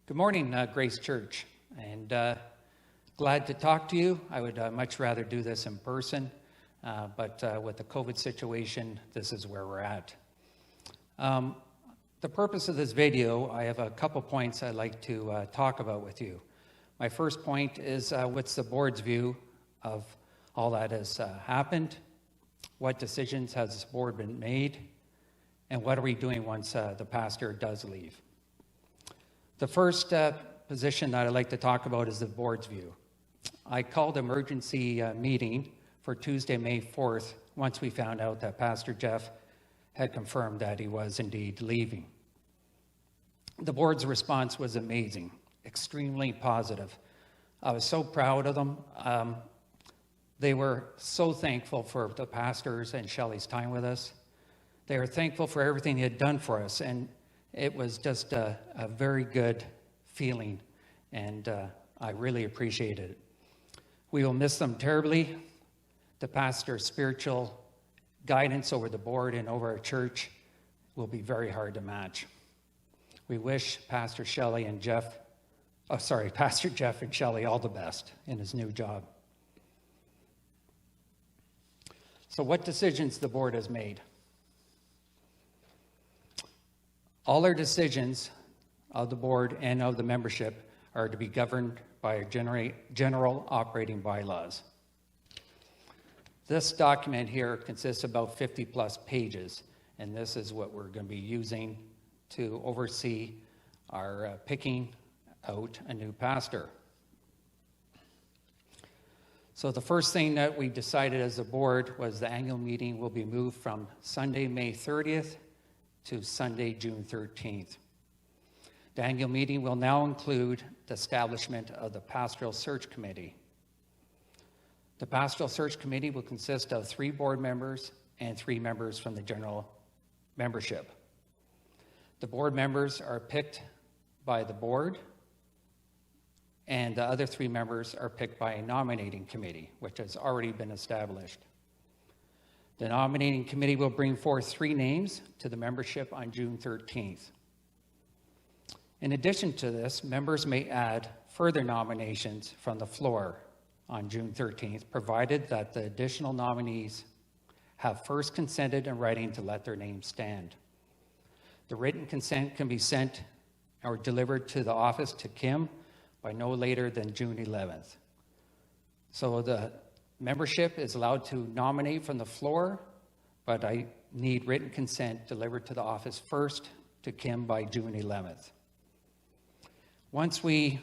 Good morning, Grace Church, and glad to talk to you. I would much rather do this in person, but with the COVID situation, this is where we're at. The purpose of this video, I have a couple points I'd like to talk about with you. My first point is what's the board's view of all that has happened? What decisions has the board been made? And what are we doing once the pastor does leave? The first position that I'd like to talk about is the board's view. I called an emergency meeting for Tuesday, May 4th, once we found out that Pastor Jeff had confirmed that he was indeed leaving. The board's response was amazing, extremely positive. I was so proud of them. They were so thankful for the pastors and Shelley's time with us. They were thankful for everything he had done for us, and it was just a very good feeling, and I really appreciated it. We will miss them terribly. The pastor's spiritual guidance over the board and over our church will be very hard to match. We wish Pastor Jeff and Shelley all the best in his new job. So what decisions the board has made? All our decisions of the board and of the membership are to be governed by general operating bylaws. This document here consists of about 50 plus pages, and this is what we're going to be using to oversee our picking out a new pastor. So the first thing that we decided as a board was the annual meeting will be moved from Sunday, May 30th to Sunday, June 13th. The annual meeting will now include the establishment of the Pastoral Search Committee. The Pastoral Search Committee will consist of 3 board members and 3 members from the general membership. The board members are picked by the board, and the other 3 members are picked by a nominating committee, which has already been established. The nominating committee will bring forth 3 names to the membership on June 13th. In addition to this, members may add further nominations from the floor on June 13th, provided that the additional nominees have first consented in writing to let their names stand. The written consent can be sent or delivered to the office to Kim by no later than June 11th. So the membership is allowed to nominate from the floor, but I need written consent delivered to the office first to Kim by June 11th. Once we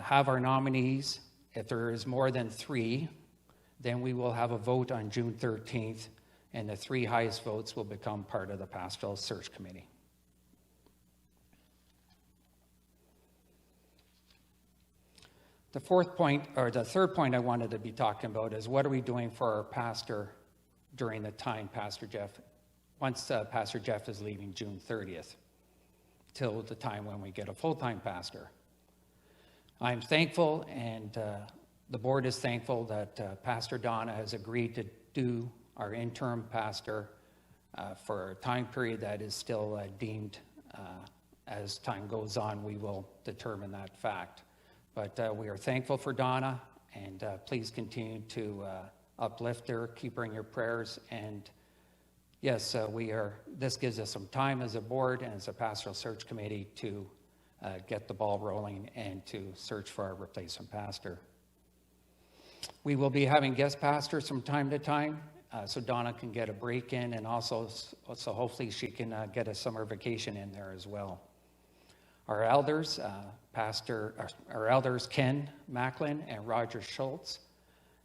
have our nominees, if there is more than 3, then we will have a vote on June 13th, and the 3 highest votes will become part of the Pastoral Search Committee. The third point I wanted to be talking about is what are we doing for our pastor during the time once Pastor Jeff is leaving June 30th, till the time when we get a full-time pastor. I'm thankful, and the board is thankful that Pastor Donna has agreed to do our interim pastor for a time period that is still deemed, as time goes on, we will determine that fact. But we are thankful for Donna, and please continue to uplift her, keep her in your prayers. And yes, this gives us some time as a board and as a pastoral search committee to get the ball rolling and to search for our replacement pastor. We will be having guest pastors from time to time, so Donna can get a break in, and also so hopefully she can get a summer vacation in there as well. Our elders, our elders Ken Macklin and Roger Schultz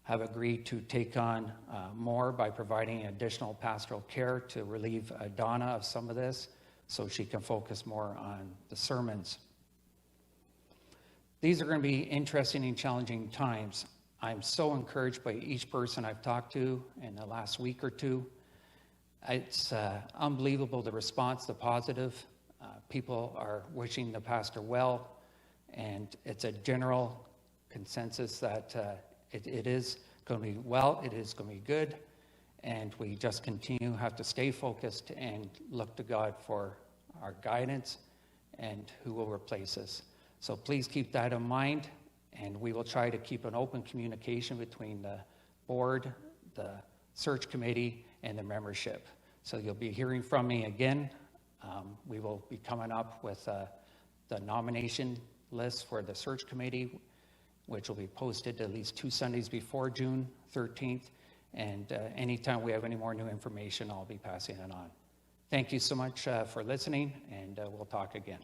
have agreed to take on more by providing additional pastoral care to relieve Donna of some of this so she can focus more on the sermons. These are going to be interesting and challenging times. I'm so encouraged by each person I've talked to in the last week or two. It's unbelievable, the response, the positive. People are wishing the pastor well, and it's a general consensus that it is going to be well, it is going to be good, and we just have to stay focused and look to God for our guidance and who will replace us. So please keep that in mind, and we will try to keep an open communication between the board, the search committee, and the membership. So you'll be hearing from me again. We will be coming up with the nomination list for the search committee, which will be posted at least 2 Sundays before June 13th. And anytime we have any more new information, I'll be passing it on. Thank you so much for listening, and we'll talk again.